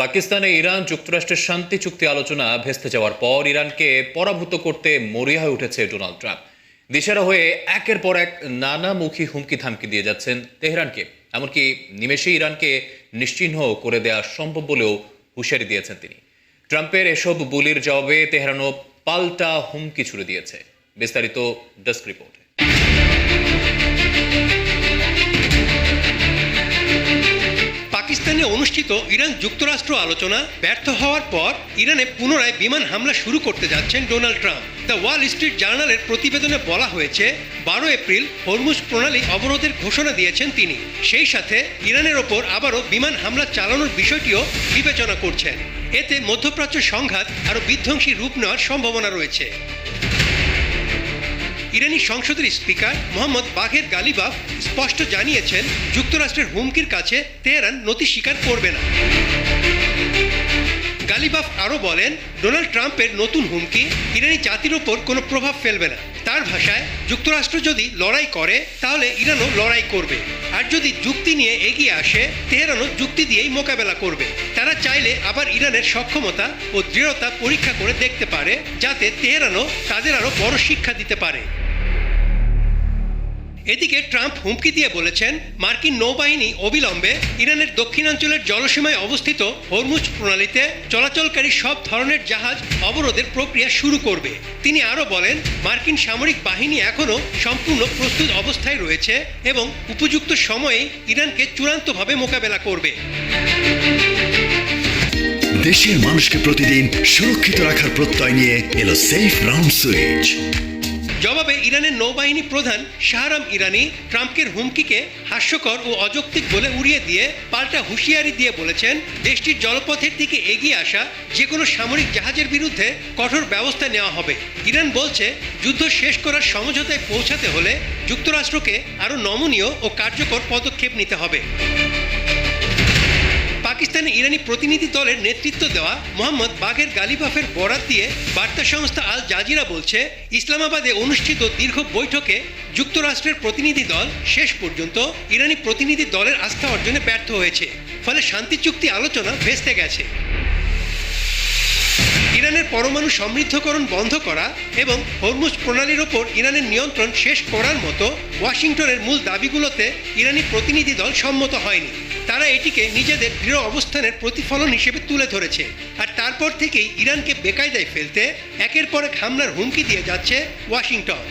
পাকিস্তানে ইরান যুক্তরাষ্ট্রের শান্তি চুক্তি আলোচনা ভেস্তে যাওয়ার পর ইরানকে পরাভূত করতে মরিয়া হয়ে উঠেছে ডোনাল্ড ট্রাম্প। দিশেহারা হয়ে একের পর এক নানামুখী হুমকি ধামকি দিয়ে যাচ্ছেন তেহরানকে, এমনকি নিমেষে ইরানকে নিশ্চিহ্ন করে দেওয়া সম্ভব বলেও হুঁশিয়ারি দিয়েছেন তিনি। ট্রাম্পের এসব বুলির জবাবে তেহরানও পাল্টা হুমকি ছুড়ে দিয়েছে। বিস্তারিত ডেস্ক রিপোর্ট। পাকিস্তানে অনুষ্ঠিত ইরান যুক্তরাষ্ট্র আলোচনা ব্যর্থ হওয়ার পর ইরানে পুনরায় বিমান হামলা শুরু করতে যাচ্ছেন Donald Trump. The Wall Street জার্নালের প্রতিবেদনে বলা হয়েছে 12 এপ্রিল হরমুজ প্রণালী অবরোধের ঘোষণা দিয়েছেন তিনি। সেই সাথে ইরানের ওপর আবারও বিমান হামলা চালানোর বিষয়টিও বিবেচনা করছেন। এতে মধ্যপ্রাচ্য সংঘাত আরও বিধ্বংসী রূপ নেওয়ার সম্ভাবনা রয়েছে। ইরানি সংসদের স্পিকার মোহাম্মদ বাঘের গালিবাফ স্পষ্ট জানিয়েছেন, যুক্তরাষ্ট্রের হুমকির কাছে তেহরান নতি স্বীকার করবে না। গালিবাফ আরও বলেন, ডোনাল্ড ট্রাম্পের নতুন হুমকি ইরানি জাতির ওপর কোনো প্রভাব ফেলবে না। তার ভাষায়, যুক্তরাষ্ট্র যদি লড়াই করে তাহলে ইরানও লড়াই করবে, আর যদি যুক্তি নিয়ে এগিয়ে আসে তেহরানও যুক্তি দিয়েই মোকাবেলা করবে। তারা চাইলে আবার ইরানের সক্ষমতা ও দৃঢ়তা পরীক্ষা করে দেখতে পারে, যাতে তেহরানও তাদের আরও বড় শিক্ষা দিতে পারে। এদিকে ট্রাম্প হুমকি দিয়ে বলেছেন, মার্কিন নৌবাহিনী অবিলম্বে ইরানের দক্ষিণাঞ্চলের জলসীমায় অবস্থিত হরমুজ প্রণালীতে চলাচলকারী সব ধরনের জাহাজ অবরোধের প্রক্রিয়া শুরু করবে। তিনি আরও বলেন, মার্কিন সামরিক বাহিনী এখনও সম্পূর্ণ প্রস্তুত অবস্থায় রয়েছে এবং উপযুক্ত সময়ে ইরানকে চূড়ান্তভাবে মোকাবেলা করবে। দেশের মানুষকে প্রতিদিন সুরক্ষিত রাখার প্রত্যয় নিয়ে এলো সেফ রাউন্ড সুইচ। জবাবে ইরানের নৌবাহিনী প্রধান শাহরাম ইরানি ট্রাম্পের হুমকিকে হাস্যকর ও অযৌক্তিক বলে উড়িয়ে দিয়ে পাল্টা হুঁশিয়ারি দিয়ে বলেছেন, দেশটির জলপথের দিকে এগিয়ে আসা যে কোনো সামরিক জাহাজের বিরুদ্ধে কঠোর ব্যবস্থা নেওয়া হবে। ইরান বলছে, যুদ্ধ শেষ করার সমঝোতায় পৌঁছাতে হলে যুক্তরাষ্ট্রকে আরও নমনীয় ও কার্যকর পদক্ষেপ নিতে হবে। পাকিস্তানে ইরানি প্রতিনিধি দলের নেতৃত্ব দেওয়া মোহাম্মদ বাঘের গালিবাফের বরাত দিয়ে বার্তা সংস্থা আল জাজিরা বলছে, ইসলামাবাদে অনুষ্ঠিত দীর্ঘ বৈঠকে যুক্তরাষ্ট্রের প্রতিনিধি দল শেষ পর্যন্ত ইরানি প্রতিনিধি দলের আস্থা অর্জনে ব্যর্থ হয়েছে, ফলে শান্তি চুক্তি আলোচনা ভেস্তে গেছে। ইরানের পরমাণু সমৃদ্ধকরণ বন্ধ করা এবং হরমুজ প্রণালীর ওপর ইরানের নিয়ন্ত্রণ শেষ করার মতো ওয়াশিংটনের মূল দাবিগুলোতে ইরানি প্রতিনিধি দল সম্মত হয়নি। তারা এটিকে নিজেদের দৃঢ় অবস্থানের প্রতিফলন হিসেবে তুলে ধরেছে, আর তারপর থেকেই ইরানকে বেকায়দায় ফেলতে একের পর এক হামলার হুমকি দিয়ে যাচ্ছে ওয়াশিংটন।